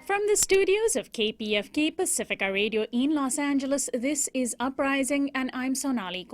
From the studios of KPFK Pacifica Radio in Los Angeles, this is Uprising, and I'm Sonali.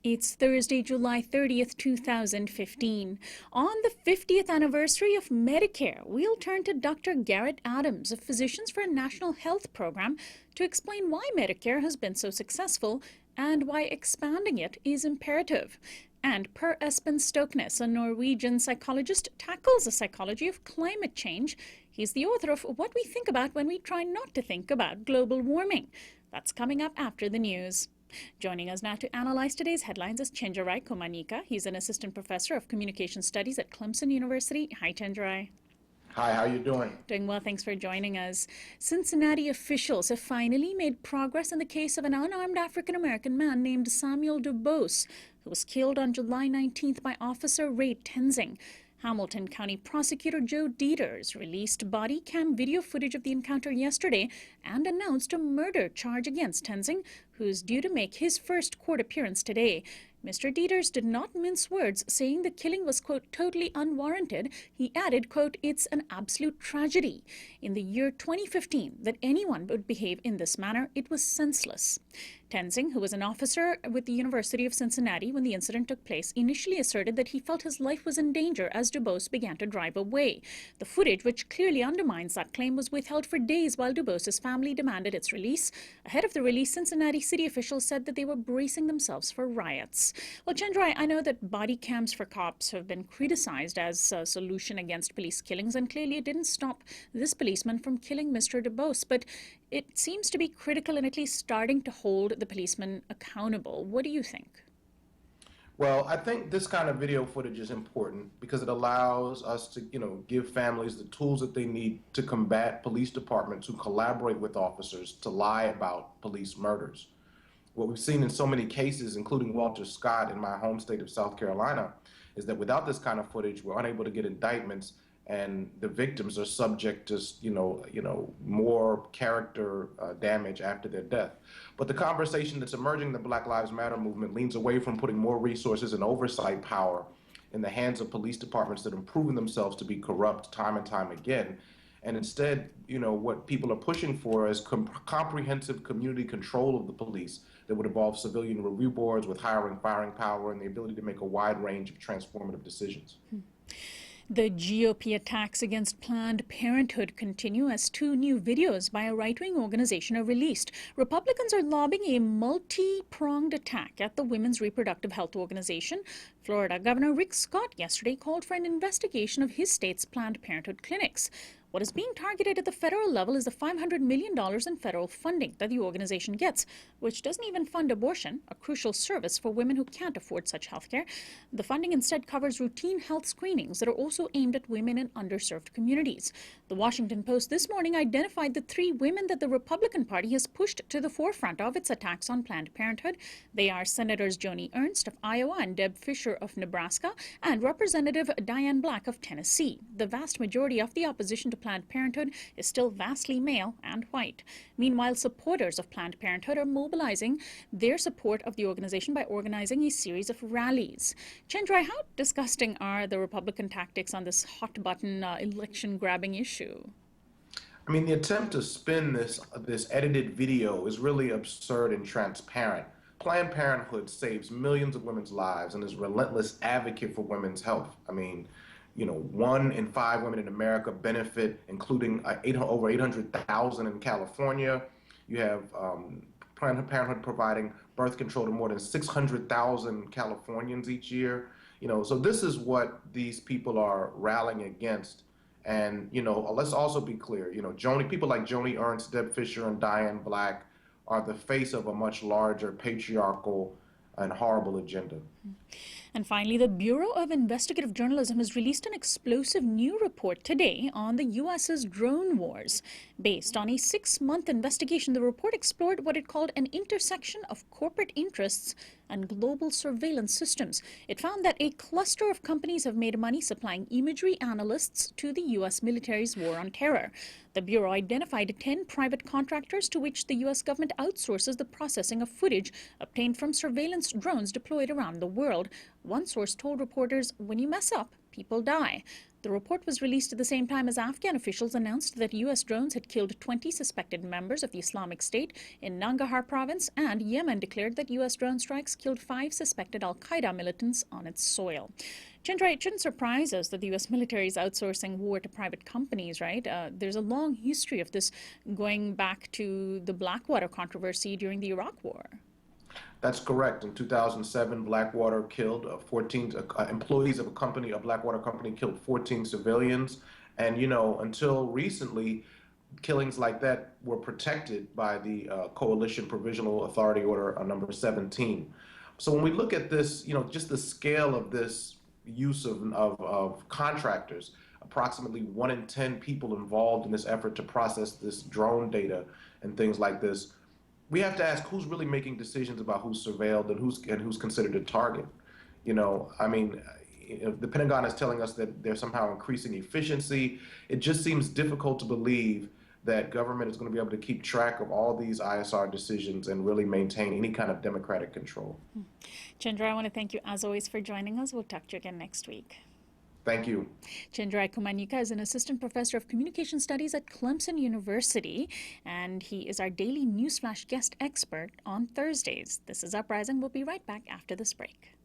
It's Thursday, July 30th, 2015. On the 50th anniversary of Medicare, we'll turn to Dr. Garrett Adams of Physicians for a National Health Program to explain why Medicare has been so successful and why expanding it is imperative. And per Espen Stoknes, a Norwegian psychologist, tackles the psychology of climate change. He's the author of What We Think About When We Try Not to Think About Global Warming. That's coming up after the news. Joining us now to analyze today's headlines is Chenjerai Kumanyika. He's an assistant professor of communication studies at Clemson University. Hi, Chenjerai. Hi, how are you doing? Doing well, thanks for joining us. Cincinnati officials have finally made progress in the case of an unarmed African-American man named Samuel DuBose, who was killed on July 19th by Officer Ray Tenzing. Hamilton County Prosecutor Joe Dieters released body cam video footage of the encounter yesterday and announced a murder charge against Tenzing, who is due to make his first court appearance today. Mr. Dieters did not mince words, saying the killing was, quote, totally unwarranted. He added, quote, it's an absolute tragedy. In the year 2015, that anyone would behave in this manner, it was senseless. Tenzing, who was an officer with the University of Cincinnati when the incident took place, initially asserted that he felt his life was in danger as DuBose began to drive away. The footage, which clearly undermines that claim, was withheld for days while DuBose's family demanded its release. Ahead of the release, Cincinnati city officials said that they were bracing themselves for riots. Well, Chenjerai, I know that body cams for cops have been criticized as a solution against police killings, and clearly it didn't stop this policeman from killing Mr. DuBose, but it seems to be critical in at least starting to hold the policeman accountable. What do you think? Well, I think this kind of video footage is important because it allows us to, give families the tools that they need to combat police departments who collaborate with officers to lie about police murders. What we've seen in so many cases, including Walter Scott in my home state of South Carolina, is that without this kind of footage, we're unable to get indictments, and the victims are subject to, more character damage after their death. But the conversation that's emerging in the Black Lives Matter movement leans away from putting more resources and oversight power in the hands of police departments that have proven themselves to be corrupt time and time again. And instead, what people are pushing for is comprehensive community control of the police that would involve civilian review boards with hiring, firing power, and the ability to make a wide range of transformative decisions. The GOP attacks against Planned Parenthood continue as two new videos by a right-wing organization are released. Republicans are lobbying a multi-pronged attack at the Women's Reproductive Health Organization. Florida Governor Rick Scott yesterday called for an investigation of his state's Planned Parenthood clinics. What is being targeted at the federal level is the $500 million in federal funding that the organization gets, which doesn't even fund abortion, a crucial service for women who can't afford such health care. The funding instead covers routine health screenings that are also aimed at women in underserved communities. The Washington Post this morning identified the three women that the Republican Party has pushed to the forefront of its attacks on Planned Parenthood. They are Senators Joni Ernst of Iowa and Deb Fischer of Nebraska, and Representative Diane Black of Tennessee. The vast majority of the opposition to Planned Parenthood is still vastly male and white. Meanwhile, supporters of Planned Parenthood are mobilizing their support of the organization by organizing a series of rallies. Chenjerai, how disgusting are the Republican tactics on this hot-button election-grabbing issue? I mean, the attempt to spin this edited video is really absurd and transparent. Planned Parenthood saves millions of women's lives and is a relentless advocate for women's health. I mean, 1 in 5 women in America benefit, including over 800,000 in California. You have Planned Parenthood providing birth control to more than 600,000 Californians each year. So this is what these people are rallying against. And, let's also be clear, people like Joni Ernst, Deb Fischer, and Diane Black are the face of a much larger patriarchal and horrible agenda. And finally, the Bureau of Investigative Journalism has released an explosive new report today on the U.S.'s drone wars. Based on a 6-month investigation, the report explored what it called an intersection of corporate interests and global surveillance systems. It found that a cluster of companies have made money supplying imagery analysts to the U.S. military's war on terror. The Bureau identified 10 private contractors to which the U.S. government outsources the processing of footage obtained from surveillance drones deployed around the world. One source told reporters, "When you mess up, people die." The report was released at the same time as Afghan officials announced that U.S. drones had killed 20 suspected members of the Islamic State in Nangarhar province, and Yemen declared that U.S. drone strikes killed 5 suspected al-Qaeda militants on its soil. Chenjerai, it shouldn't surprise us that the U.S. military is outsourcing war to private companies, right? There's a long history of this going back to the Blackwater controversy during the Iraq War. That's correct. In 2007, Blackwater killed 14 employees of a Blackwater company killed 14 civilians. And, until recently, killings like that were protected by the Coalition Provisional Authority Order number 17. So when we look at this, just the scale of this use of contractors, approximately 1 in 10 people involved in this effort to process this drone data and things like this, we have to ask who's really making decisions about who's surveilled and who's considered a target. The Pentagon is telling us that they're somehow increasing efficiency. It just seems difficult to believe that government is going to be able to keep track of all these ISR decisions and really maintain any kind of democratic control. Chenjerai, I want to thank you as always for joining us. We'll talk to you again next week. Thank you. Chenjerai Kumanyika is an assistant professor of communication studies at Clemson University, and he is our daily newsflash guest expert on Thursdays. This is Uprising. We'll be right back after this break.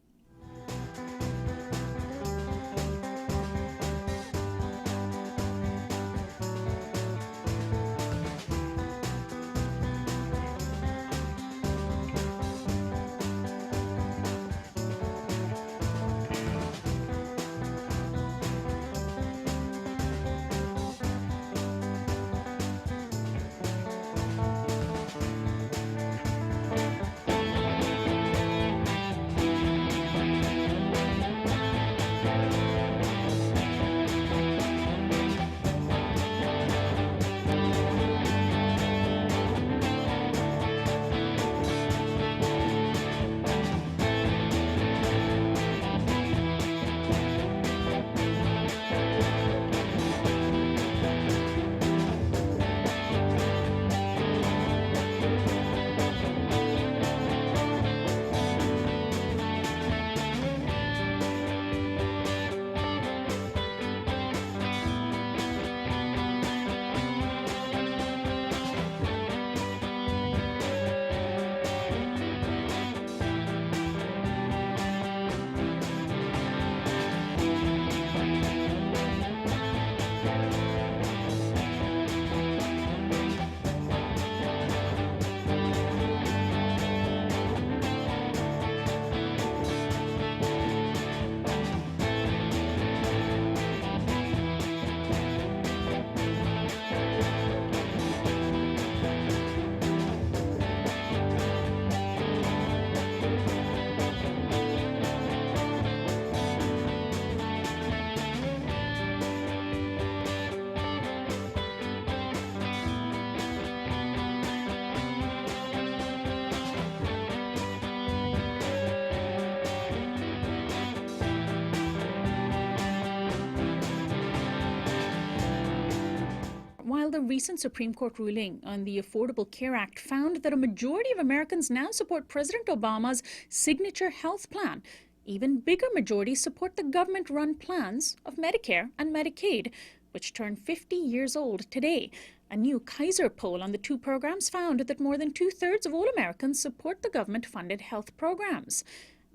While the recent Supreme Court ruling on the Affordable Care Act found that a majority of Americans now support President Obama's signature health plan, even bigger majorities support the government-run plans of Medicare and Medicaid, which turn 50 years old today. A new Kaiser poll on the two programs found that more than 2/3 of all Americans support the government-funded health programs.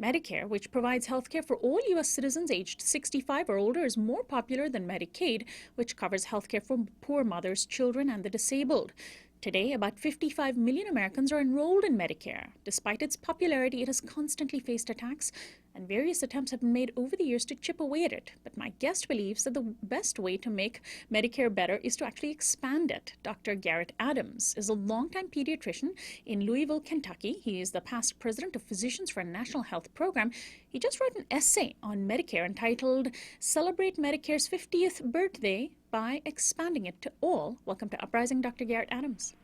Medicare, which provides health care for all U.S. citizens aged 65 or older, is more popular than Medicaid, which covers health care for poor mothers, children, and the disabled. Today, about 55 million Americans are enrolled in Medicare. Despite its popularity, it has constantly faced attacks and various attempts have been made over the years to chip away at it. But my guest believes that the best way to make Medicare better is to actually expand it. Dr. Garrett Adams is a longtime pediatrician in Louisville, Kentucky. He is the past president of Physicians for a National Health Program. He just wrote an essay on Medicare entitled Celebrate Medicare's 50th Birthday by Expanding It to All. Welcome to Uprising, Dr. Garrett Adams.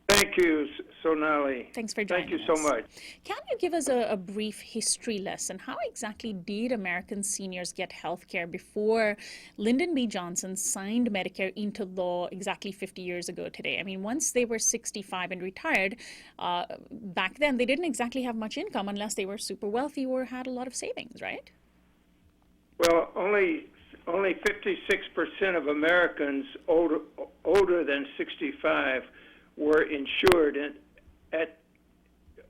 Thank you, Sonali. Thanks for joining us. Thank you so much. Can you give us a brief history lesson? How exactly did American seniors get health care before Lyndon B. Johnson signed Medicare into law exactly 50 years ago today? I mean, once they were 65 and retired, back then they didn't exactly have much income unless they were super wealthy or had a lot of savings, right? Well, only 56% of Americans older than 65 were insured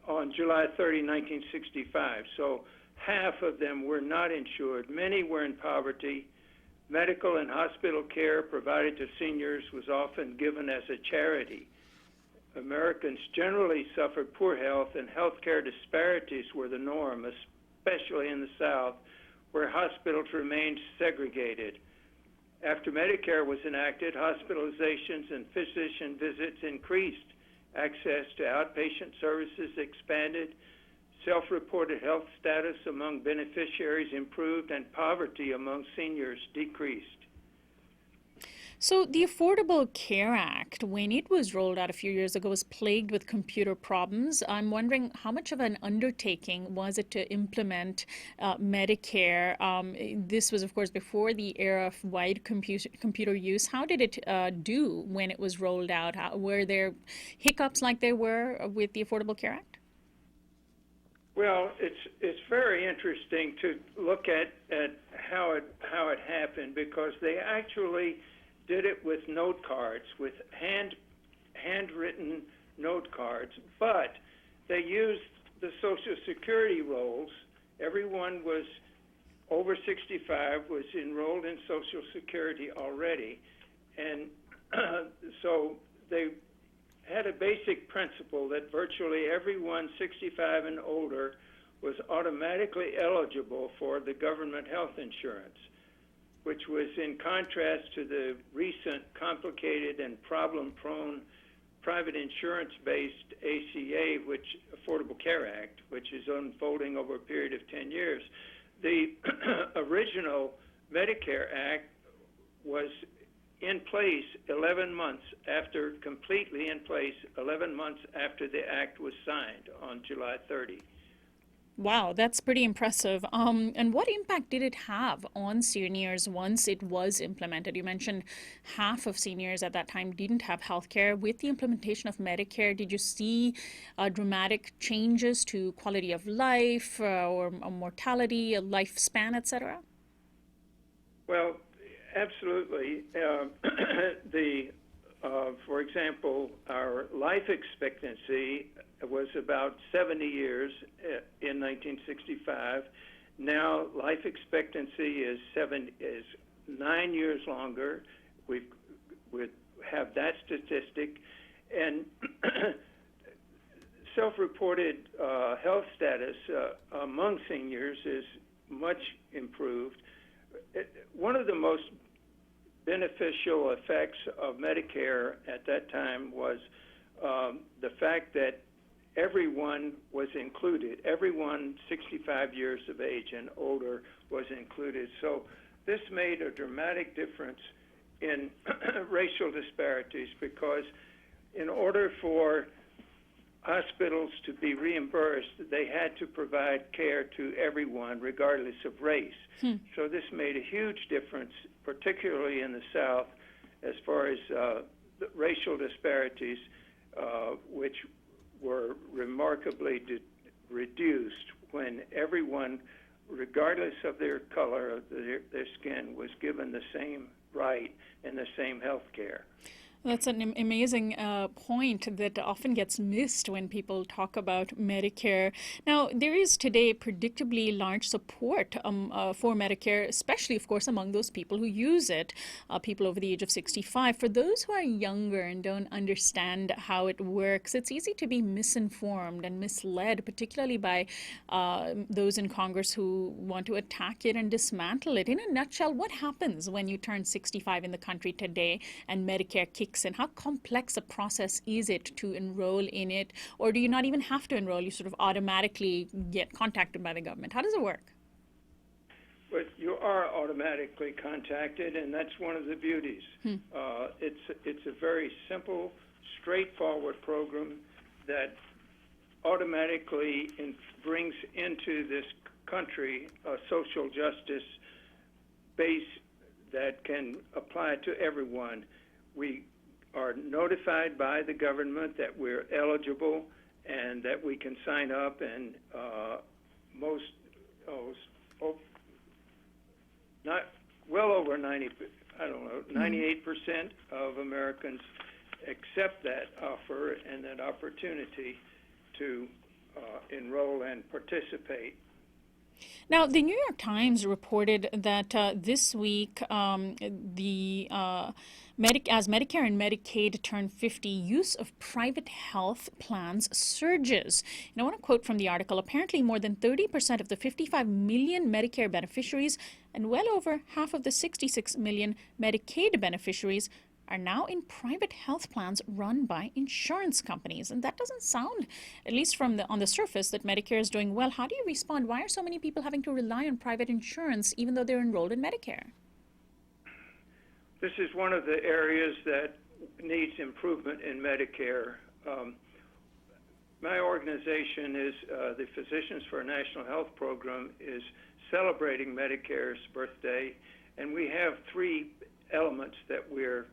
on July 30, 1965. So half of them were not insured. Many were in poverty. Medical and hospital care provided to seniors was often given as a charity. Americans generally suffered poor health, and health care disparities were the norm, especially in the South, where hospitals remained segregated. After Medicare was enacted, hospitalizations and physician visits increased. Access to outpatient services expanded. Self-reported health status among beneficiaries improved, and poverty among seniors decreased. So the Affordable Care Act, when it was rolled out a few years ago, was plagued with computer problems. I'm wondering how much of an undertaking was it to implement Medicare? This was, of course, before the era of wide computer use. How did it do when it was rolled out? Were there hiccups like there were with the Affordable Care Act? Well, it's very interesting to look at how it happened, because they actually did it with note cards, with handwritten note cards, but they used the Social Security rolls. Everyone was over 65, was enrolled in Social Security already, and so they had a basic principle that virtually everyone 65 and older was automatically eligible for the government health insurance, which was in contrast to the recent complicated and problem-prone private insurance-based ACA, Affordable Care Act, which is unfolding over a period of 10 years. The original Medicare Act was in place 11 months after, completely in place 11 months after the act was signed on July 30. Wow, that's pretty impressive. And what impact did it have on seniors once it was implemented? You mentioned half of seniors at that time didn't have health care. With the implementation of Medicare, did you see dramatic changes to quality of life or mortality, lifespan, etc.? Well, absolutely. For example, our life expectancy was about 70 years in 1965. Now life expectancy is 9 years longer. We have that statistic, and self-reported health status among seniors is much improved. One of the most beneficial effects of Medicare at that time was the fact that everyone was included. Everyone 65 years of age and older was included. So this made a dramatic difference in racial disparities, because in order for hospitals to be reimbursed, they had to provide care to everyone regardless of race. So this made a huge difference, particularly in the South, as far as the racial disparities, which were remarkably reduced when everyone, regardless of their color, of their skin, was given the same right and the same health care. That's an amazing point that often gets missed when people talk about Medicare. Now, there is today predictably large support for Medicare, especially, of course, among those people who use it, people over the age of 65. For those who are younger and don't understand how it works, it's easy to be misinformed and misled, particularly by those in Congress who want to attack it and dismantle it. In a nutshell, what happens when you turn 65 in the country today and Medicare kicks in? How complex a process is it to enroll in it? Or do you not even have to enroll? You sort of automatically get contacted by the government. How does it work? But you are automatically contacted, and that's one of the beauties. It's a very simple, straightforward program that automatically brings into this country a social justice base that can apply to everyone. We are notified by the government that we're eligible and that we can sign up, and well over 98% of Americans accept that offer and that opportunity to enroll and participate. Now, the New York Times reported that this week, as Medicare and Medicaid turn 50, use of private health plans surges. And I want to quote from the article. Apparently, more than 30% of the 55 million Medicare beneficiaries and well over half of the 66 million Medicaid beneficiaries are now in private health plans run by insurance companies. And that doesn't sound, at least on the surface, that Medicare is doing well. How do you respond? Why are so many people having to rely on private insurance even though they're enrolled in Medicare? This is one of the areas that needs improvement in Medicare. My organization is the Physicians for a National Health Program is celebrating Medicare's birthday, and we have three elements that we're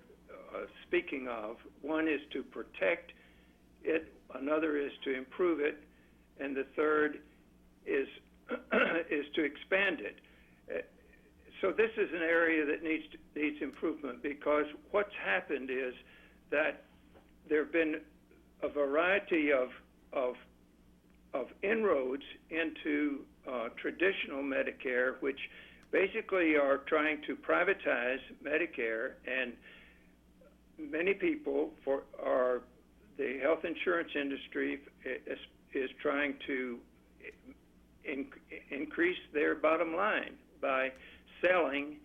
speaking of. One is to protect it, another is to improve it, and the third is to expand it. So this is an area that needs improvement, because what's happened is that there have been a variety of inroads into traditional Medicare, which basically are trying to privatize Medicare, and many people the health insurance industry is trying to increase their bottom line by selling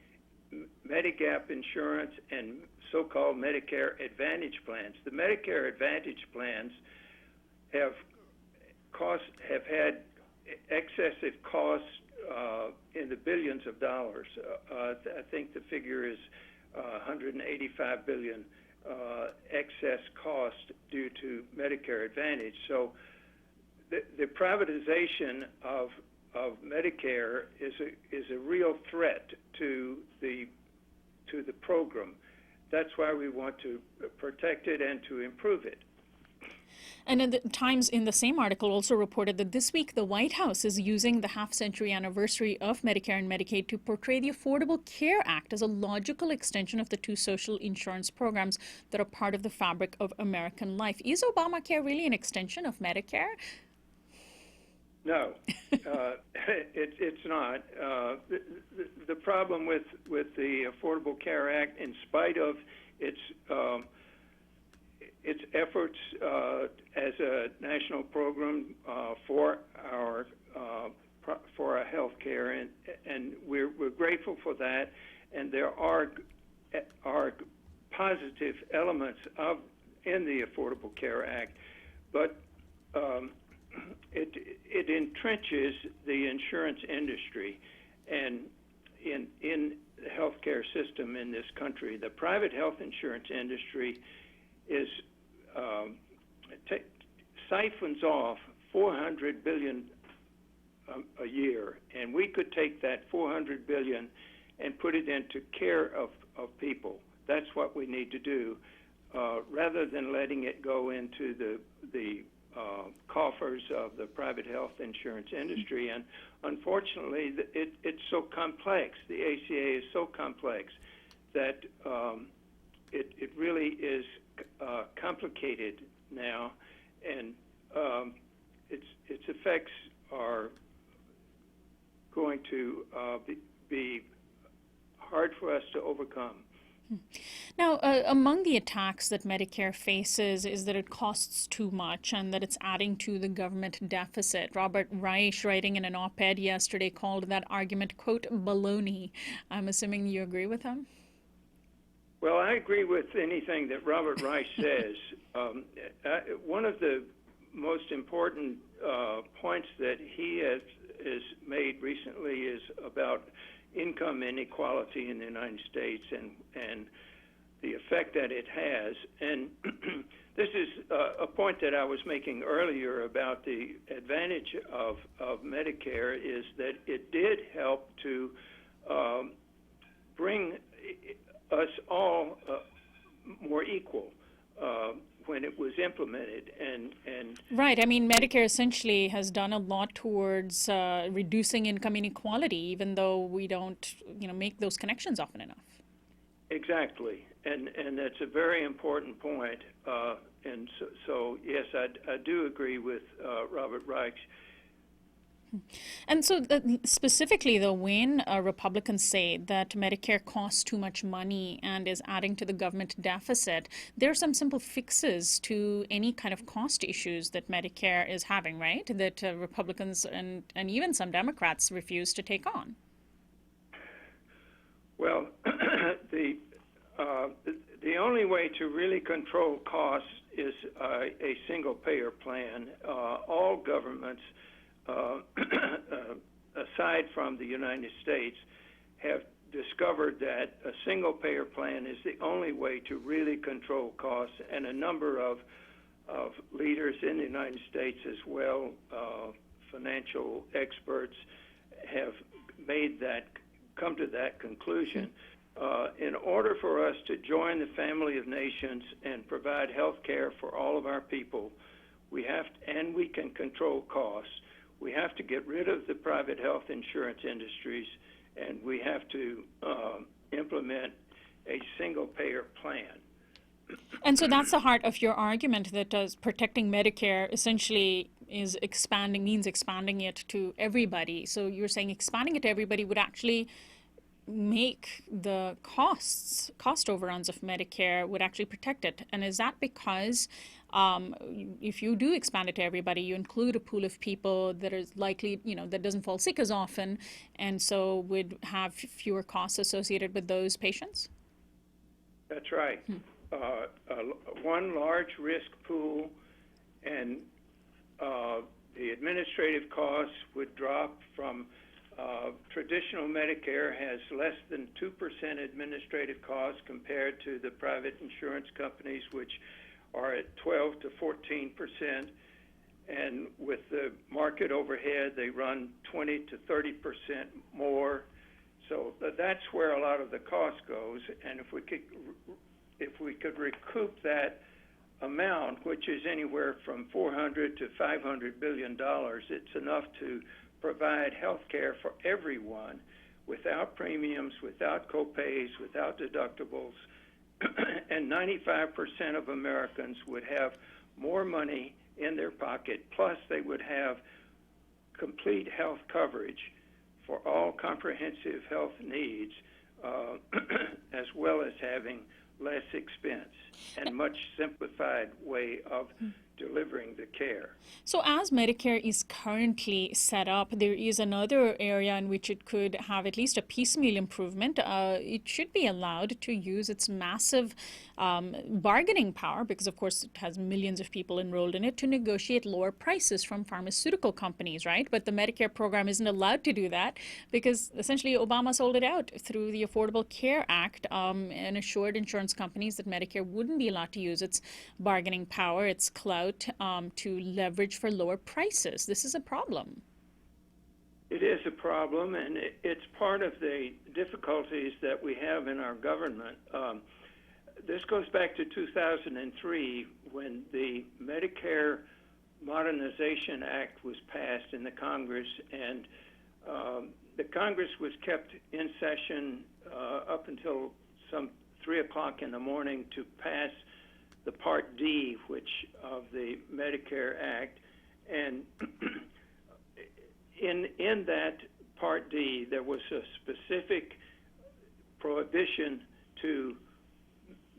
Medigap insurance and so-called Medicare Advantage plans. The Medicare Advantage plans have had excessive costs in the billions of dollars. I think the figure is 185 billion excess cost due to Medicare Advantage. So the privatization of Medicare is a real threat to the program. That's why we want to protect it and to improve it. And the Times, in the same article, also reported that this week the White House is using the half-century anniversary of Medicare and Medicaid to portray the Affordable Care Act as a logical extension of the two social insurance programs that are part of the fabric of American life. Is Obamacare really an extension of Medicare? No, it's not. The problem with the Affordable Care Act, in spite of its efforts as a national program for our health care, and we're grateful for that, and there are positive elements in the Affordable Care Act, but it entrenches the insurance industry and in the healthcare system in this country. The private health insurance industry is siphons off $400 billion a year, and we could take that $400 billion and put it into care of people. That's what we need to do, rather than letting it go into the coffers of the private health insurance industry. And unfortunately, it's so complex. The ACA is so complex that it really is complicated now, and its effects are going to be hard for us to overcome. Now, among the attacks that Medicare faces is that it costs too much and that it's adding to the government deficit. Robert Reich, writing in an op-ed yesterday, called that argument, quote, baloney. I'm assuming you agree with him? Well, I agree with anything that Robert Reich says. One of the most important points that he has made recently is about income inequality in the United States and the effect that it has. And this is a point that I was making earlier about the advantage of Medicare is that it did help to bring us all more equal when it was implemented. And right. I mean, Medicare essentially has done a lot towards reducing income inequality, even though we don't, make those connections often enough. Exactly, and that's a very important point. And so yes, I do agree with Robert Reich. And so specifically, though, when Republicans say that Medicare costs too much money and is adding to the government deficit, there are some simple fixes to any kind of cost issues that Medicare is having, right? That Republicans and even some Democrats refuse to take on. Well, the only way to really control costs is a single-payer plan. All governments, aside from the United States, have discovered that a single-payer plan is the only way to really control costs, and a number of leaders in the United States as well, financial experts, have come to that conclusion. In order for us to join the family of nations and provide health care for all of our people, we can control costs. We have to get rid of the private health insurance industries, and we have to implement a single-payer plan. And so that's the heart of your argument, that protecting Medicare essentially means expanding it to everybody. So you're saying expanding it to everybody would actually make the cost overruns of Medicare would actually protect it. And is that because if you do expand it to everybody, you include a pool of people that is likely, that doesn't fall sick as often, and so would have fewer costs associated with those patients? That's right. One large risk pool, and the administrative costs would drop from traditional Medicare has less than 2% administrative costs compared to the private insurance companies, which are at 12 to 14%. And with the market overhead, they run 20 to 30% more. So that's where a lot of the cost goes. And if we could recoup that amount, which is anywhere from $400 to $500 billion, it's enough to provide health care for everyone without premiums, without copays, without deductibles, and 95% of Americans would have more money in their pocket, plus they would have complete health coverage for all comprehensive health needs, as well as having less expense and much simplified way of delivering the care. So as Medicare is currently set up, there is another area in which it could have at least a piecemeal improvement. It should be allowed to use its massive bargaining power, because of course it has millions of people enrolled in it, to negotiate lower prices from pharmaceutical companies, right? But the Medicare program isn't allowed to do that because essentially Obama sold it out through the Affordable Care Act and assured insurance companies that Medicare wouldn't be allowed to use its bargaining power, its clout, to leverage for lower prices. This is a problem. It is a problem, and it's part of the difficulties that we have in our government. This goes back to 2003 when the Medicare Modernization Act was passed in the Congress, and the Congress was kept in session up until some 3 o'clock in the morning to pass the Part D, which of the Medicare Act, and in that Part D, there was a specific prohibition to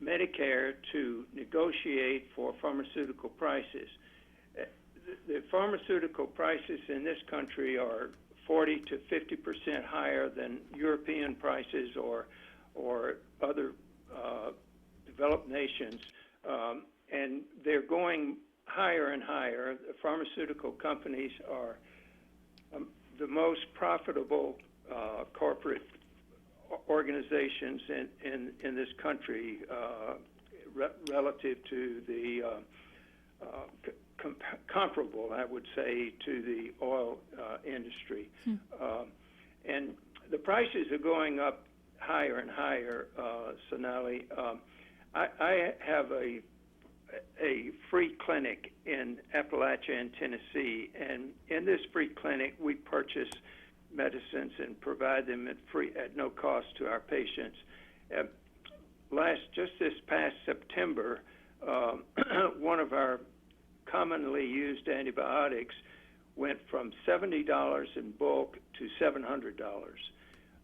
Medicare to negotiate for pharmaceutical prices. The pharmaceutical prices in this country are 40 to 50% higher than European prices or other developed nations, and they're going higher and higher. The pharmaceutical companies are the most profitable corporate organizations in this country relative to the comparable, I would say, to the oil industry. And the prices are going up higher and higher, Sonali. I have a free clinic in Appalachia and Tennessee, and in this free clinic we purchase medicines and provide them at no cost to our patients. Just this past September, one of our commonly used antibiotics went from $70 in bulk to $700.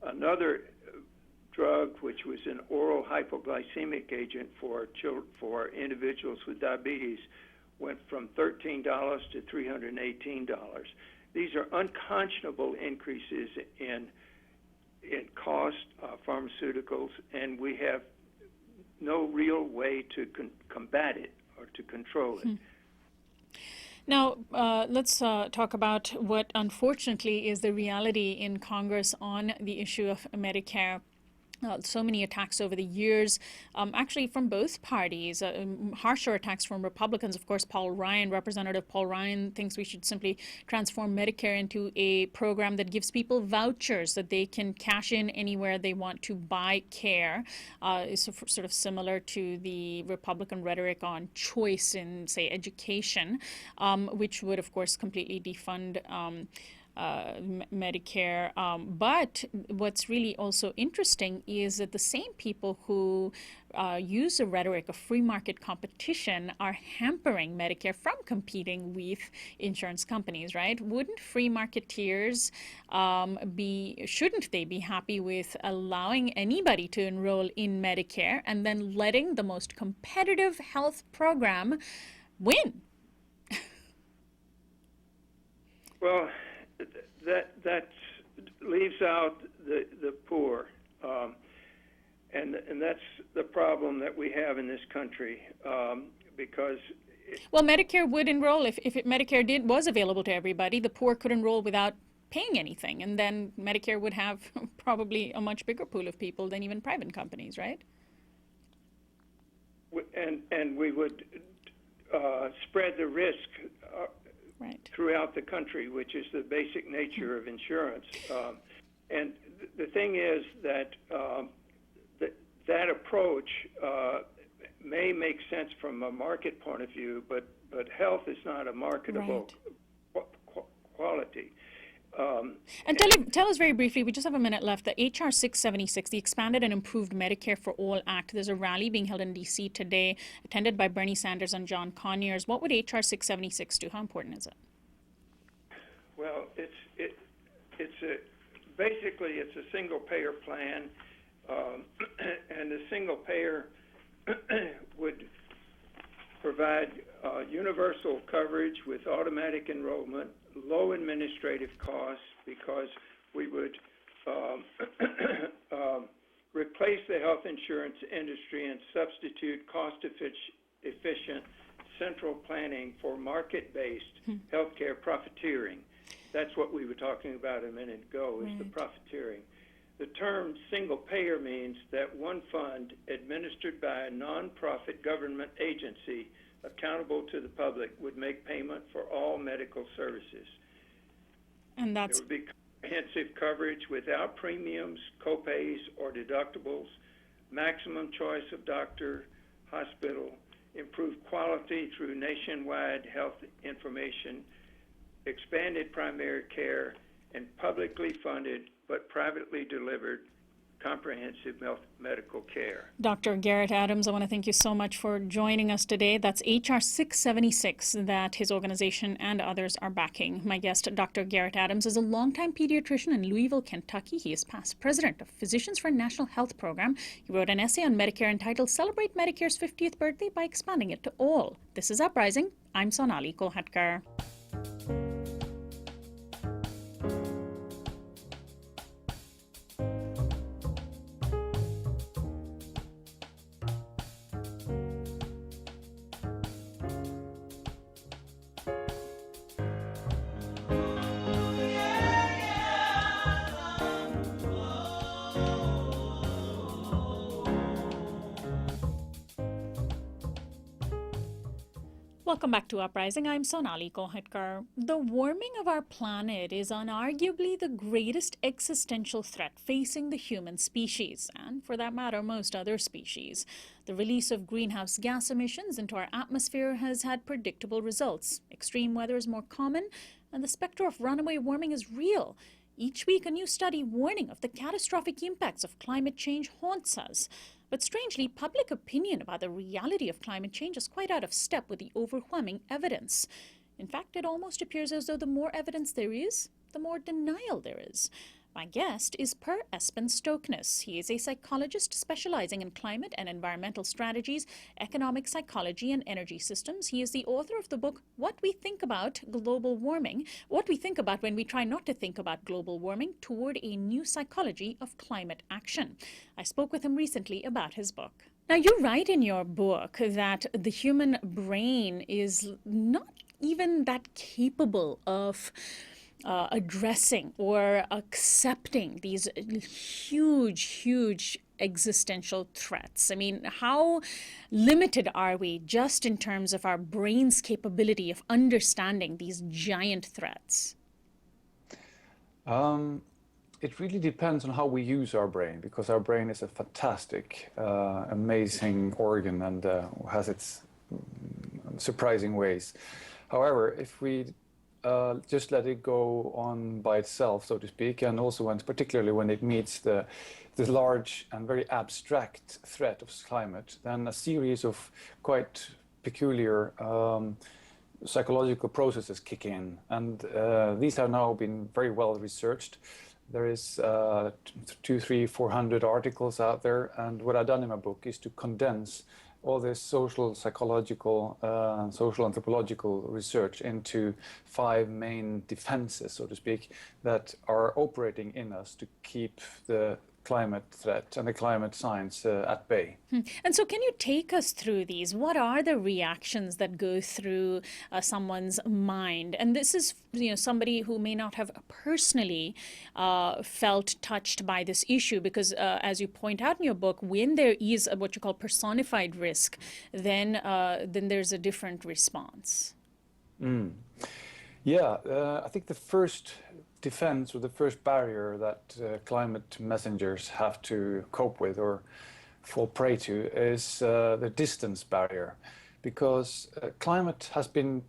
Another drug, which was an oral hypoglycemic agent for individuals with diabetes, went from $13 to $318. These are unconscionable increases in cost of pharmaceuticals, and we have no real way to combat it or to control it. Now, let's talk about what unfortunately is the reality in Congress on the issue of Medicare. So many attacks over the years, actually from both parties, harsher attacks from Republicans. Of course, Representative Paul Ryan thinks we should simply transform Medicare into a program that gives people vouchers that they can cash in anywhere they want to buy care. It's sort of similar to the Republican rhetoric on choice in, say, education, which would, of course, completely defund Medicare. But what's really also interesting is that the same people who use the rhetoric of free market competition are hampering Medicare from competing with insurance companies, right? Wouldn't free marketeers shouldn't they be happy with allowing anybody to enroll in Medicare and then letting the most competitive health program win? Well, that leaves out the poor, and that's the problem that we have in this country, because. Well, Medicare would enroll if Medicare was available to everybody. The poor could enroll without paying anything, and then Medicare would have probably a much bigger pool of people than even private companies, right? And we would spread the risk. Right. Throughout the country, which is the basic nature of insurance. And the thing is that that approach may make sense from a market point of view, but health is not a marketable quality. And tell us very briefly, we just have a minute left, the H.R. 676, the Expanded and Improved Medicare for All Act. There's a rally being held in D.C. today, attended by Bernie Sanders and John Conyers. What would H.R. 676 do? How important is it? Well, basically it's a single payer plan, and the single payer would provide universal coverage with automatic enrollment, low administrative costs, because we would replace the health insurance industry and substitute cost-efficient central planning for market-based healthcare profiteering. That's what we were talking about a minute ago, is the profiteering. The term single payer means that one fund administered by a nonprofit government agency accountable to the public would make payment for all medical services. And that's... There would be comprehensive coverage without premiums, copays, or deductibles, maximum choice of doctor, hospital, improved quality through nationwide health information, expanded primary care, and publicly funded but privately delivered comprehensive medical care. Dr. Garrett Adams, I want to thank you so much for joining us today. That's H.R. 676 that his organization and others are backing. My guest, Dr. Garrett Adams, is a longtime pediatrician in Louisville, Kentucky. He is past president of Physicians for a National Health Program. He wrote an essay on Medicare entitled Celebrate Medicare's 50th Birthday by Expanding It to All. This is Uprising. I'm Sonali Kolhatkar. Welcome back to Uprising. I'm Sonali Kolhatkar. The warming of our planet is unarguably the greatest existential threat facing the human species, and for that matter, most other species. The release of greenhouse gas emissions into our atmosphere has had predictable results. Extreme weather is more common, and the specter of runaway warming is real. Each week, a new study warning of the catastrophic impacts of climate change haunts us. But strangely, public opinion about the reality of climate change is quite out of step with the overwhelming evidence. In fact, it almost appears as though the more evidence there is, the more denial there is. My guest is Espen Stoknes. He is a psychologist specializing in climate and environmental strategies, economic psychology, and energy systems. He is the author of the book, What We Think About Global Warming, What We Think About When We Try Not to Think About Global Warming, Toward a New Psychology of Climate Action. I spoke with him recently about his book. Now, you write in your book that the human brain is not even that capable of addressing or accepting these huge existential threats. I mean, how limited are we just in terms of our brain's capability of understanding these giant threats? It really depends on how we use our brain, because our brain is a fantastic, amazing organ and has its surprising ways. However, if we just let it go on by itself, so to speak, and also particularly when it meets the large and very abstract threat of climate, then a series of quite peculiar psychological processes kick in. And these have now been very well researched. There is 200, 300, 400 articles out there, and what I've done in my book is to condense all this social, psychological, social anthropological research into 5 main defenses, so to speak, that are operating in us to keep the climate threat and the climate science at bay. And so can you take us through these? What are the reactions that go through someone's mind? And this is, somebody who may not have personally felt touched by this issue, because as you point out in your book, when there is what you call personified risk, then there's a different response. Yeah, I think the first defense or the first barrier that climate messengers have to cope with or fall prey to is the distance barrier, because climate has been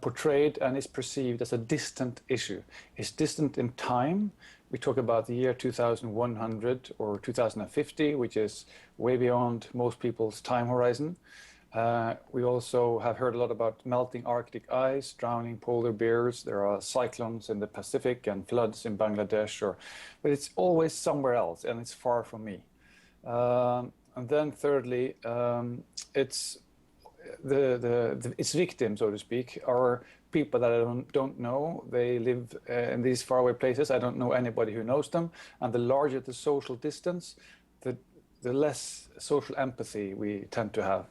portrayed and is perceived as a distant issue. It's distant in time. We talk about the year 2100 or 2050, which is way beyond most people's time horizon. We also have heard a lot about melting Arctic ice, drowning polar bears. There are cyclones in the Pacific and floods in Bangladesh, but it's always somewhere else, and it's far from me. And then thirdly, it's its victims, so to speak, are people that I don't know. They live in these faraway places. I don't know anybody who knows them. And the larger the social distance, the less social empathy we tend to have.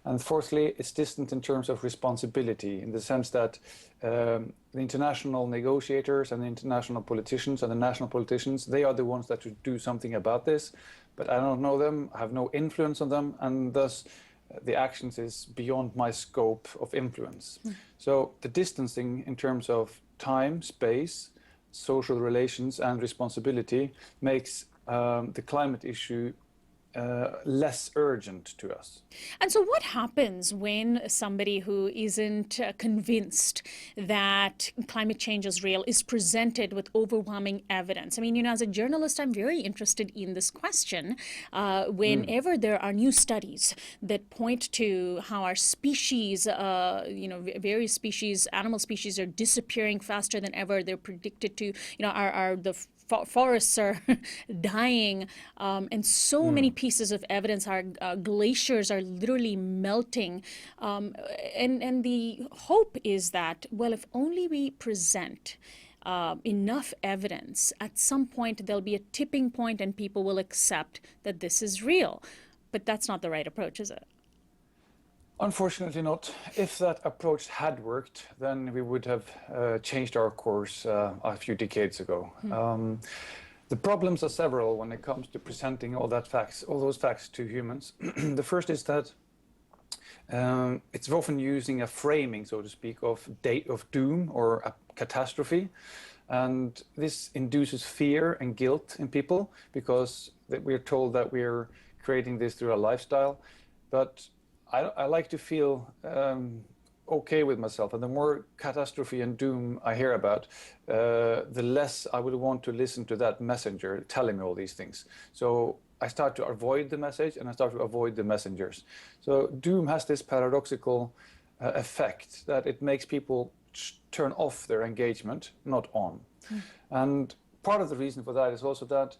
And fourthly, it's distant in terms of responsibility, in the sense that the international negotiators and the international politicians and the national politicians, they are the ones that should do something about this. But I don't know them, I have no influence on them, and thus the actions is beyond my scope of influence. So the distancing in terms of time, space, social relations and responsibility makes the climate issue less urgent to us. And so what happens when somebody who isn't convinced that climate change is real is presented with overwhelming evidence? I mean, as a journalist, I'm very interested in this question. Whenever there are new studies that point to how our species, various species, animal species are disappearing faster than ever, they're predicted to, the forests are dying, and so many pieces of evidence. Our glaciers are literally melting, and the hope is that, well, if only we present enough evidence, at some point there'll be a tipping point and people will accept that this is real. But that's not the right approach, is it? Unfortunately not. If that approach had worked, then we would have changed our course a few decades ago. The problems are several when it comes to presenting all those facts to humans. The first is that it's often using a framing, so to speak, of doom or a catastrophe, and this induces fear and guilt in people because we're told that we're creating this through a lifestyle. But I like to feel okay with myself, and the more catastrophe and doom I hear about, the less I would want to listen to that messenger telling me all these things. So I start to avoid the message, and I start to avoid the messengers. So doom has this paradoxical effect that it makes people turn off their engagement, not on. And part of the reason for that is also that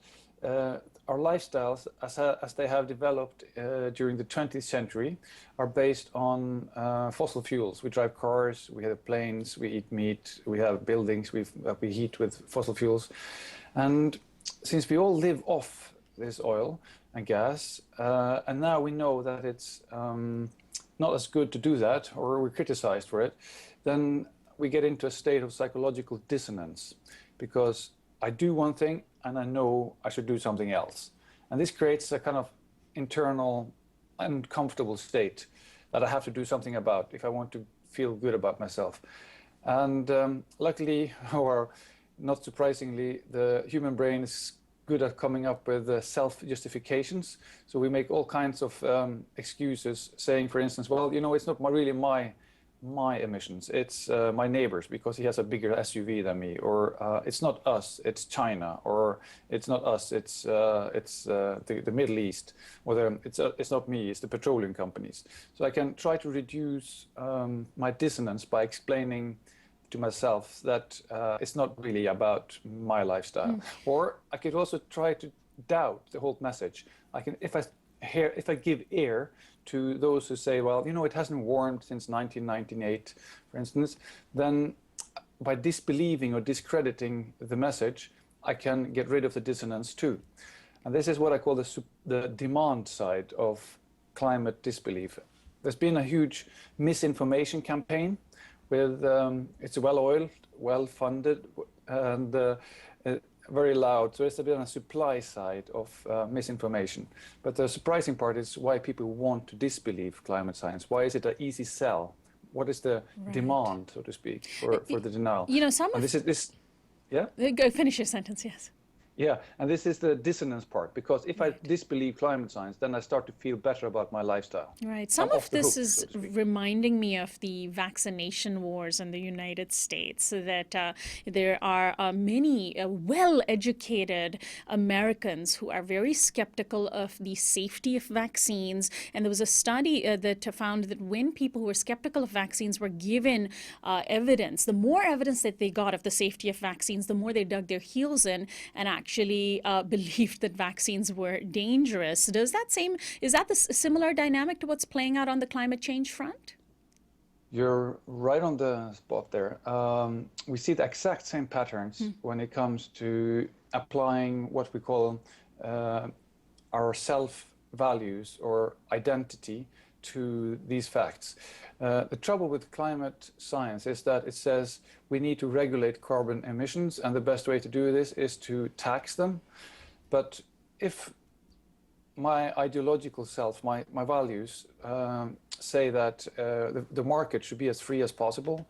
our lifestyles, as they have developed during the 20th century, are based on fossil fuels. We drive cars, we have planes, we eat meat, we have buildings, we heat with fossil fuels. And since we all live off this oil and gas, and now we know that it's not as good to do that, or we're criticized for it, then we get into a state of psychological dissonance, because I do one thing and I know I should do something else. And this creates a kind of internal uncomfortable state that I have to do something about if I want to feel good about myself. And luckily, or not surprisingly, the human brain is good at coming up with self-justifications. So we make all kinds of excuses, saying, for instance, well, it's not really my emissions, it's my neighbor's because he has a bigger SUV than me, or it's not us, it's China, or it's not us, it's the Middle East, or it's not me, it's the petroleum companies. So I can try to reduce my dissonance by explaining to myself that it's not really about my lifestyle. Or I could also try to doubt the whole message. If I give ear to those who say, well, it hasn't warmed since 1998, for instance, then by disbelieving or discrediting the message, I can get rid of the dissonance too. And this is what I call the demand side of climate disbelief. There's been a huge misinformation campaign with, it's well-oiled, well-funded, and very loud. So it's a bit on a supply side of misinformation. But the surprising part is why people want to disbelieve climate science. Why is it an easy sell? What is the demand, so to speak, for the denial? Yeah? Go finish your sentence, yes. Yeah, and this is the dissonance part, because if I disbelieve climate science, then I start to feel better about my lifestyle. Right. Some of this is reminding me of the vaccination wars in the United States, so that there are many well-educated Americans who are very skeptical of the safety of vaccines. And there was a study that found that when people who were skeptical of vaccines were given evidence, the more evidence that they got of the safety of vaccines, the more they dug their heels in and actually believed that vaccines were dangerous. Is that the similar dynamic to what's playing out on the climate change front? You're right on the spot there. We see the exact same patterns when it comes to applying what we call our self-values or identity to these facts. The trouble with climate science is that it says we need to regulate carbon emissions, and the best way to do this is to tax them. But if my ideological self, my values, say that the market should be as free as possible,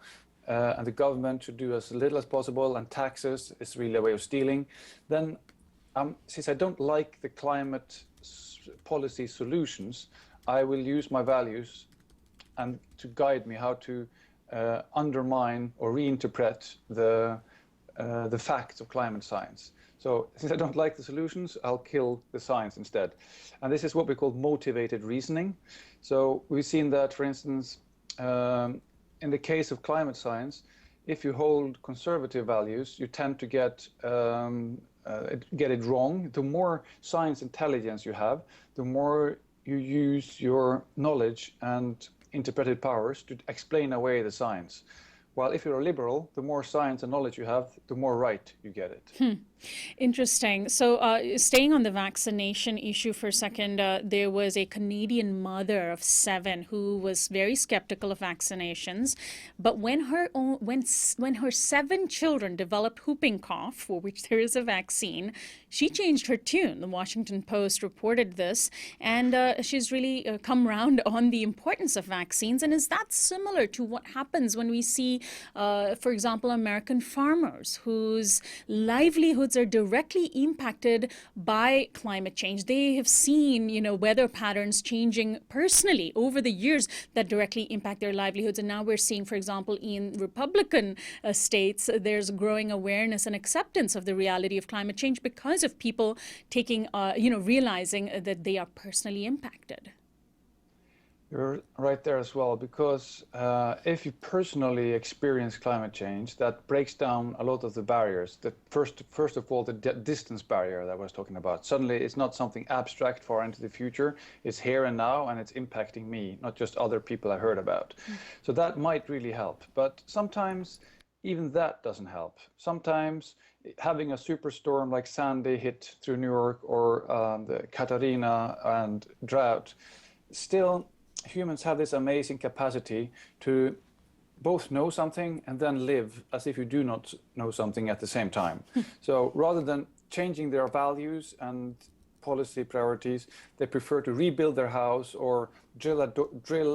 and the government should do as little as possible, and taxes is really a way of stealing, then since I don't like the climate policy solutions, I will use my values and to guide me how to undermine or reinterpret the facts of climate science. So since I don't like the solutions, I'll kill the science instead. And this is what we call motivated reasoning. So we've seen that, for instance, in the case of climate science, if you hold conservative values, you tend to get it wrong. The more science intelligence you have, the more you use your knowledge and interpretive powers to explain away the science. While if you're a liberal, the more science and knowledge you have, the more right you get it. Interesting. So staying on the vaccination issue for a second, there was a Canadian mother of 7 who was very skeptical of vaccinations. But when her 7 children developed whooping cough, for which there is a vaccine, she changed her tune. The Washington Post reported this, and she's really come round on the importance of vaccines. And is that similar to what happens when we see, for example, American farmers whose livelihoods are directly impacted by climate change? They have seen, weather patterns changing personally over the years that directly impact their livelihoods. And now we're seeing, for example, in Republican states, there's growing awareness and acceptance of the reality of climate change because of people taking, realizing that they are personally impacted. You're right there as well, because if you personally experience climate change, that breaks down a lot of the barriers. First of all, the distance barrier that I was talking about. Suddenly, it's not something abstract far into the future. It's here and now, and it's impacting me, not just other people I heard about. So that might really help. But sometimes even that doesn't help. Sometimes having a superstorm like Sandy hit through New York, or the Katarina and drought, still humans have this amazing capacity to both know something and then live as if you do not know something at the same time. So rather than changing their values and policy priorities, they prefer to rebuild their house or drill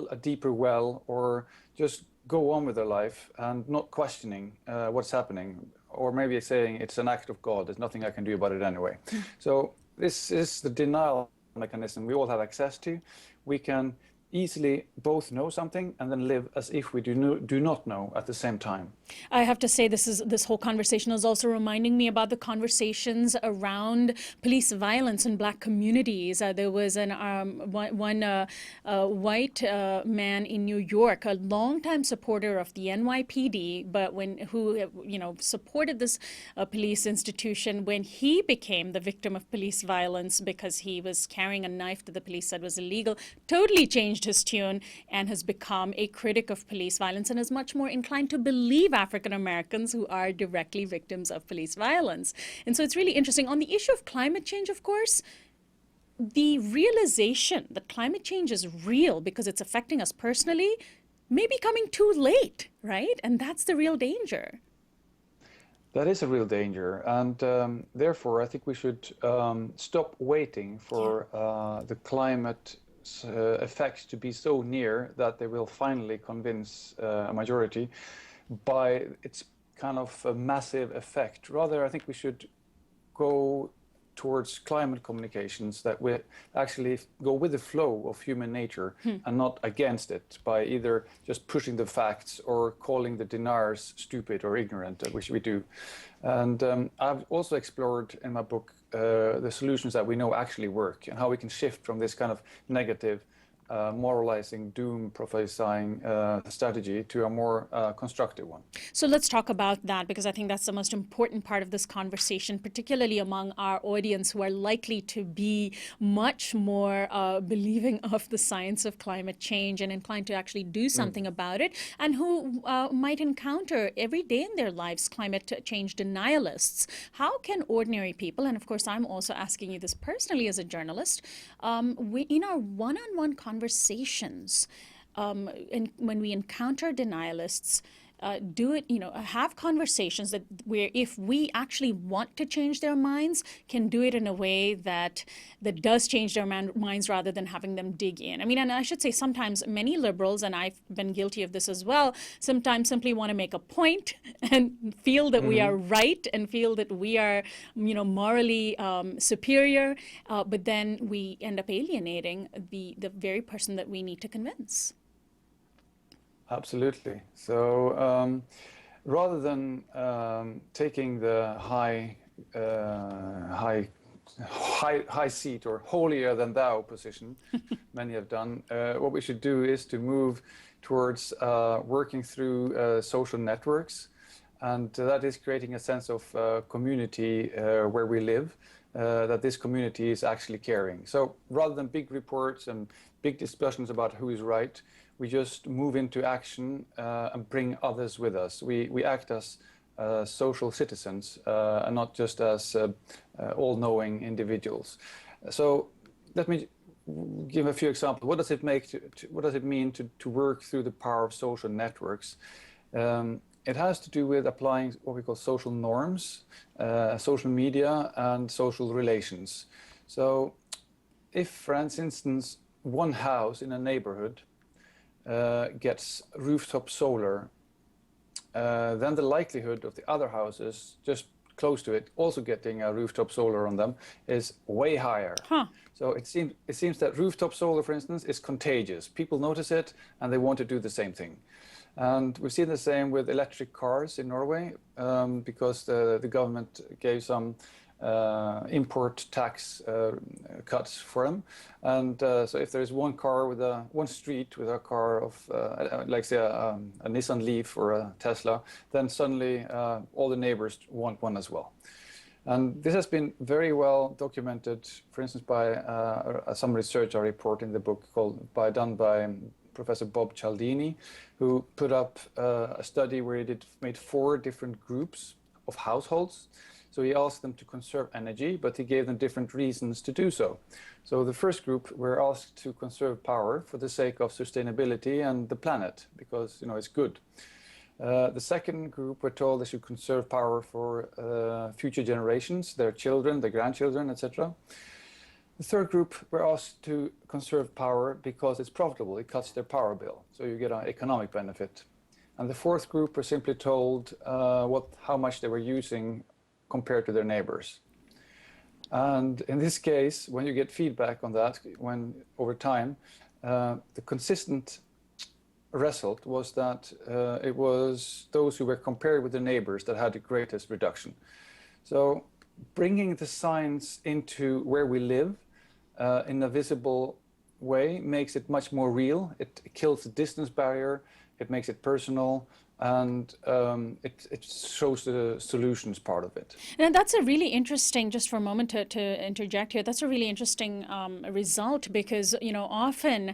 a deeper well, or just go on with their life and not questioning what's happening, or maybe saying it's an act of God, there's nothing I can do about it anyway. So this is the denial mechanism we all have access to. We can easily both know something and then live as if we do not know at the same time. I have to say, this whole conversation is also reminding me about the conversations around police violence in Black communities. There was one white man in New York, a longtime supporter of the NYPD, but who supported this police institution. When he became the victim of police violence because he was carrying a knife that the police said was illegal, totally changed his tune and has become a critic of police violence and is much more inclined to believe African Americans who are directly victims of police violence. And so it's really interesting. On the issue of climate change, of course, the realization that climate change is real because it's affecting us personally may be coming too late, right? And that's the real danger. That is a real danger, and therefore I think we should stop waiting for the climate effects to be so near that they will finally convince a majority by its kind of a massive effect. Rather, I think we should go towards climate communications that will actually go with the flow of human nature and not against it by either just pushing the facts or calling the deniers stupid or ignorant, which we do. And I've also explored in my book the solutions that we know actually work and how we can shift from this kind of negative moralizing, doom prophesying strategy to a more constructive one. So let's talk about that, because I think that's the most important part of this conversation, particularly among our audience who are likely to be much more believing of the science of climate change and inclined to actually do something about it, and who might encounter every day in their lives climate change denialists. How can ordinary people, and of course I'm also asking you this personally as a journalist, in our one-on-one conversations, and when we encounter denialists, do it, have conversations that where if we actually want to change their minds, can do it in a way that does change their minds rather than having them dig in. I mean, and I should say sometimes many liberals, and I've been guilty of this as well, sometimes simply want to make a point and feel that we are right and feel that we are, morally superior, but then we end up alienating the very person that we need to convince. Absolutely. So rather than taking the high seat or holier than thou position, many have done, what we should do is to move towards working through social networks, and that is creating a sense of community where we live, that this community is actually caring. So rather than big reports and big discussions about who is right, we just move into action and bring others with us. We act as social citizens and not just as all-knowing individuals. So let me give a few examples. What does it mean to work through the power of social networks? It has to do with applying what we call social norms, social media, and social relations. So if, for instance, one house in a neighborhood gets rooftop solar, then the likelihood of the other houses just close to it also getting a rooftop solar on them is way higher. So it seems that rooftop solar, for instance, is contagious. People notice it and they want to do the same thing. And we've seen the same with electric cars in Norway, because the government gave some import tax cuts for them. And so if there's one car with one street with a car of, like say a Nissan Leaf or a Tesla, then suddenly all the neighbors want one as well. And this has been very well documented, for instance, by some research I report in the book done by Professor Bob Cialdini, who put up a study where he made 4 different groups of households. So he asked them to conserve energy, but he gave them different reasons to do so. So the first group were asked to conserve power for the sake of sustainability and the planet, because it's good. The second group were told they should conserve power for future generations, their children, their grandchildren, etc. The third group were asked to conserve power because it's profitable, it cuts their power bill, so you get an economic benefit. And the fourth group were simply told how much they were using compared to their neighbors. And in this case, when you get feedback on that, over time, the consistent result was that it was those who were compared with the neighbors that had the greatest reduction. So bringing the science into where we live in a visible way makes it much more real. It kills the distance barrier, it makes it personal, and it shows the solutions part of it. And that's a really interesting, just for a moment to interject here, that's a really interesting result, because, often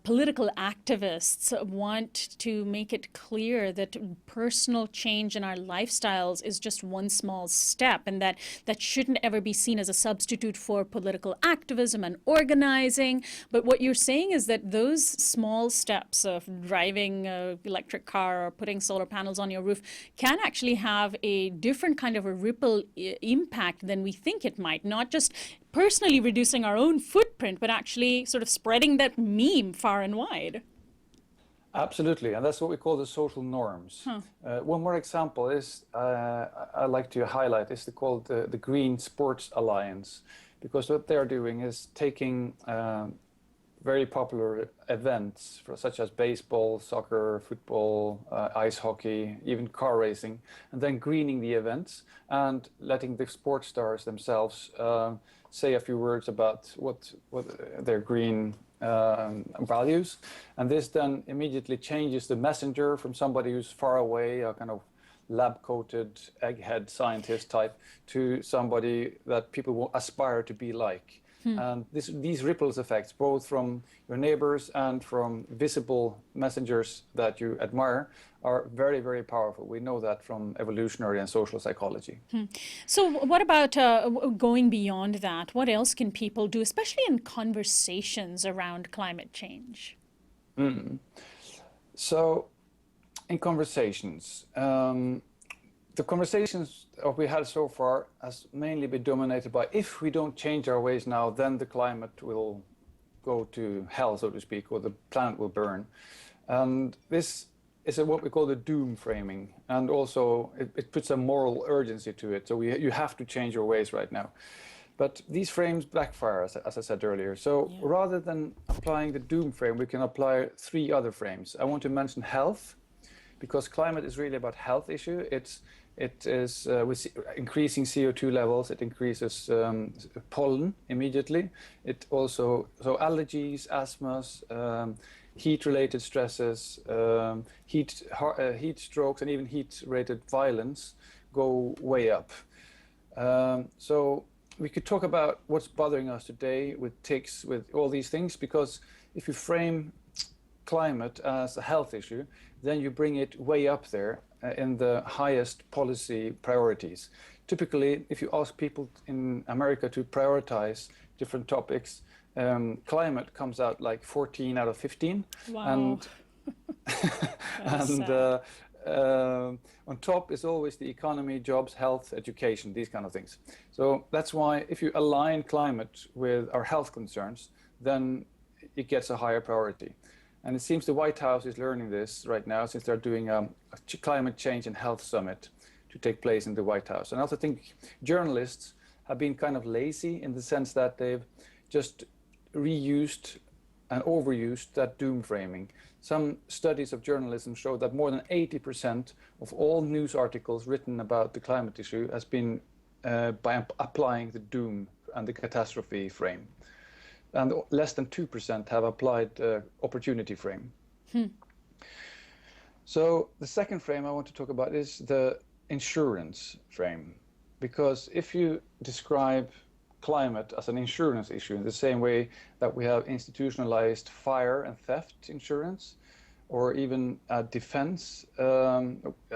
political activists want to make it clear that personal change in our lifestyles is just one small step, and that shouldn't ever be seen as a substitute for political activism and organizing. But what you're saying is that those small steps of driving an electric car or putting solar panels on your roof can actually have a different kind of a ripple impact than we think it might. Not just personally reducing our own footprint, but actually sort of spreading that meme far and wide. Absolutely, and that's what we call the social norms. One more example is I like to highlight is called the Green Sports Alliance, because what they're doing is taking very popular events such as baseball, soccer, football, ice hockey, even car racing, and then greening the events and letting the sports stars themselves say a few words about what their green values. And this then immediately changes the messenger from somebody who's far away, a kind of lab-coated egghead scientist type, to somebody that people will aspire to be like. And these ripples effects, both from your neighbors and from visible messengers that you admire, are very, very powerful. We know that from evolutionary and social psychology. So what about going beyond that? What else can people do, especially in conversations around climate change? So in conversations. The conversations we had so far has mainly been dominated by, if we don't change our ways now, then the climate will go to hell, so to speak, or the planet will burn. And this is what we call the doom framing. And also it puts a moral urgency to it. So you have to change your ways right now. But these frames backfire, as I said earlier. So rather than applying the doom frame, we can apply 3 other frames. I want to mention health, because climate is really about health issue. It is with increasing CO2 levels, it increases pollen immediately. It also, so allergies, asthmas, heat-related stresses, heat strokes, and even heat-related violence go way up. So we could talk about what's bothering us today with ticks, with all these things, because if you frame climate as a health issue, then you bring it way up there in the highest policy priorities. Typically, if you ask people in America to prioritize different topics, climate comes out like 14 out of 15. Wow. And on top is always the economy, jobs, health, education, these kind of things. So that's why if you align climate with our health concerns, then it gets a higher priority. And it seems the White House is learning this right now, since they're doing a climate change and health summit to take place in the White House. And I also think journalists have been kind of lazy in the sense that they've just reused and overused that doom framing. Some studies of journalism show that more than 80% of all news articles written about the climate issue has been by applying the doom and the catastrophe frame. And less than 2% have applied opportunity frame. So the second frame I want to talk about is the insurance frame. Because if you describe climate as an insurance issue in the same way that we have institutionalized fire and theft insurance, or even defense.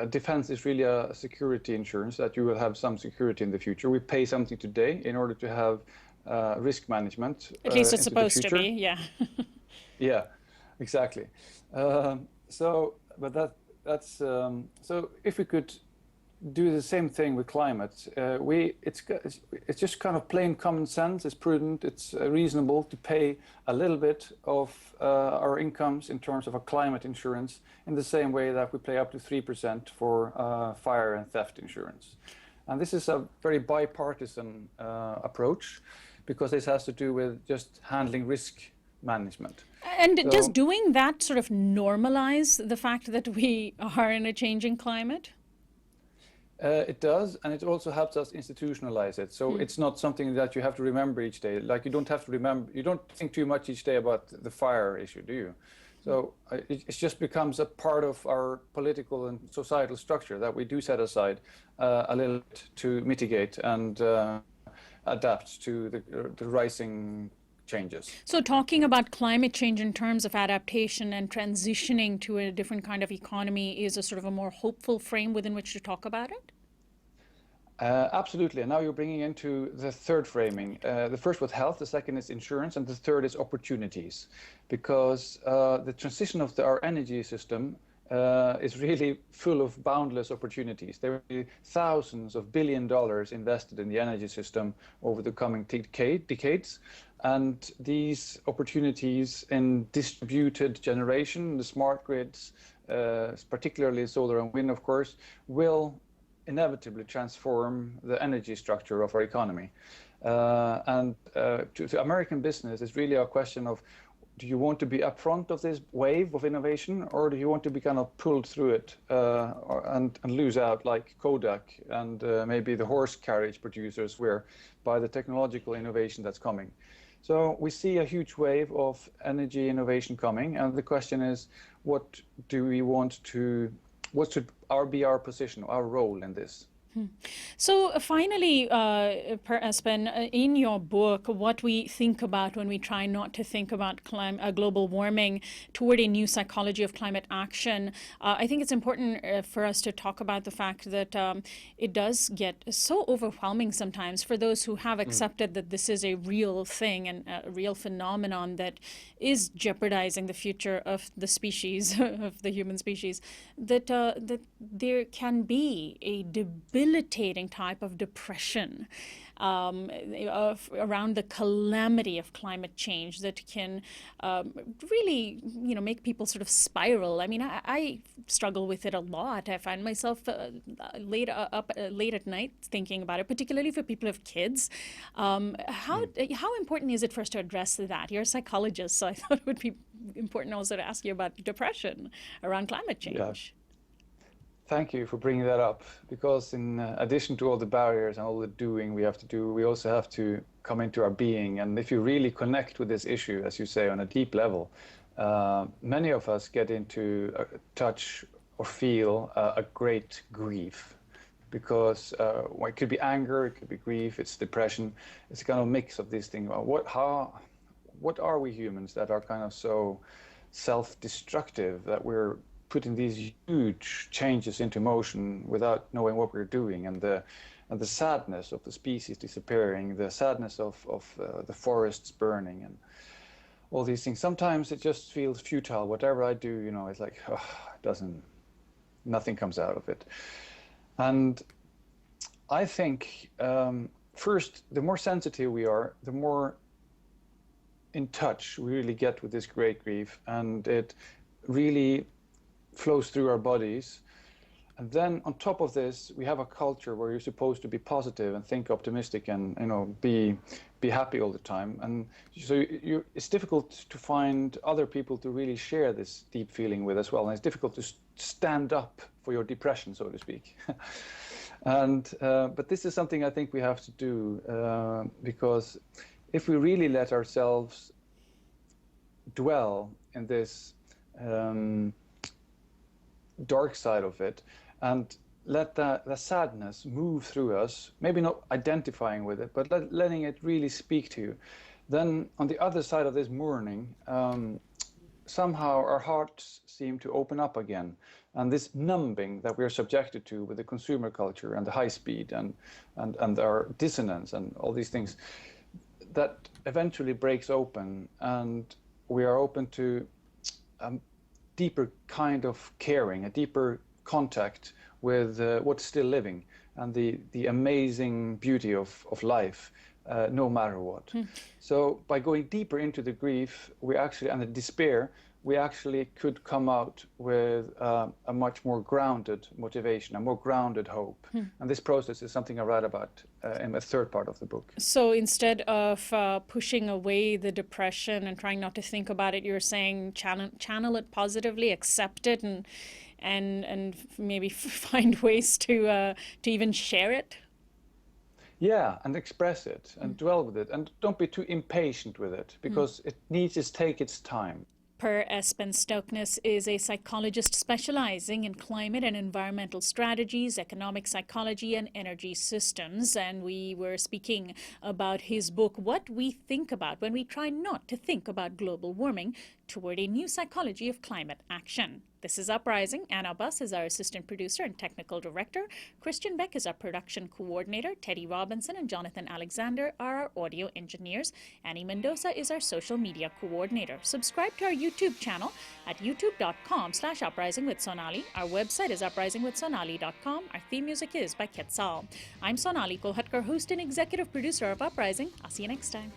Defense is really a security insurance, that you will have some security in the future. We pay something today in order to have risk management. At least it's supposed to be, yeah. Yeah, exactly. So if we could do the same thing with climate, it's just kind of plain common sense. It's prudent. It's reasonable to pay a little bit of our incomes in terms of a climate insurance, in the same way that we pay up to 3% for fire and theft insurance. And this is a very bipartisan approach, because this has to do with just handling risk management. And does doing that sort of normalize the fact that we are in a changing climate? It does, and it also helps us institutionalize it. So it's not something that you have to remember each day. Like you don't have to remember, you don't think too much each day about the fire issue, do you? So it just becomes a part of our political and societal structure that we do set aside a little bit to mitigate and adapt to the rising changes. So talking about climate change in terms of adaptation and transitioning to a different kind of economy is a sort of a more hopeful frame within which to talk about it? Absolutely. And now you're bringing into the third framing. The first was health, the second is insurance, and the third is opportunities. Because the transition of our energy system is really full of boundless opportunities. There will be thousands of $billions invested in the energy system over the coming decades. And these opportunities in distributed generation, the smart grids, particularly solar and wind, of course, will inevitably transform the energy structure of our economy. To American business, it's really a question of, do you want to be upfront of this wave of innovation, or do you want to be kind of pulled through it and lose out like Kodak and maybe the horse carriage producers were by the technological innovation that's coming? So we see a huge wave of energy innovation coming, and the question is, what should be our position, our role in this? So finally, Per Espen, in your book, what we think about when we try not to think about global warming toward a new psychology of climate action, I think it's important for us to talk about the fact that it does get so overwhelming sometimes for those who have accepted that this is a real thing and a real phenomenon that is jeopardizing the future of the species, of the human species, that there can be a debilitating type of depression around the calamity of climate change that can really, make people sort of spiral. I mean, I struggle with it a lot. I find myself late at night thinking about it, particularly for people who have kids. How important is it for us to address that? You're a psychologist, so I thought it would be important also to ask you about depression around climate change. Yeah. Thank you for bringing that up, because in addition to all the barriers and all the doing we have to do, we also have to come into our being. And if you really connect with this issue, as you say, on a deep level, many of us get into touch or feel a great grief, because it could be anger, it could be grief, it's depression, it's a kind of mix of these things. What are we humans that are kind of so self-destructive that we're putting these huge changes into motion without knowing what we're doing, and the sadness of the species disappearing, the sadness of the forests burning, and all these things. Sometimes it just feels futile. Whatever I do, it's like, nothing comes out of it. And I think first, the more sensitive we are, the more in touch we really get with this great grief, and it really flows through our bodies. And then on top of this, we have a culture where you're supposed to be positive and think optimistic and be happy all the time. And so it's difficult to find other people to really share this deep feeling with as well. And it's difficult to stand up for your depression, so to speak. And but this is something I think we have to do, because if we really let ourselves dwell in this dark side of it and let the sadness move through us, maybe not identifying with it, but letting it really speak to you, then on the other side of this mourning, somehow our hearts seem to open up again. And this numbing that we're subjected to with the consumer culture and the high speed and our dissonance and all these things, that eventually breaks open, and we are open to deeper kind of caring, a deeper contact with what's still living and the amazing beauty of life, no matter what. So by going deeper into the grief, and the despair, we actually could come out with a much more grounded motivation, a more grounded hope. And this process is something I write about in the third part of the book. So instead of pushing away the depression and trying not to think about it, you're saying channel it positively, accept it, and maybe find ways to even share it? Yeah, and express it and dwell with it, and don't be too impatient with it, because it needs to take its time. Per Espen Stoknes is a psychologist specializing in climate and environmental strategies, economic psychology, and energy systems. And we were speaking about his book, What We Think About When We Try Not to Think About Global Warming, Toward a New Psychology of Climate Action. This is Uprising. Anna Buss is our assistant producer and technical director. Christian Beck is our production coordinator. Teddy Robinson and Jonathan Alexander are our audio engineers. Annie Mendoza is our social media coordinator. Subscribe to our YouTube channel at youtube.com/Uprising with Sonali. Our website is uprisingwithsonali.com. Our theme music is by Quetzal. I'm Sonali Kolhatkar, host and executive producer of Uprising. I'll see you next time.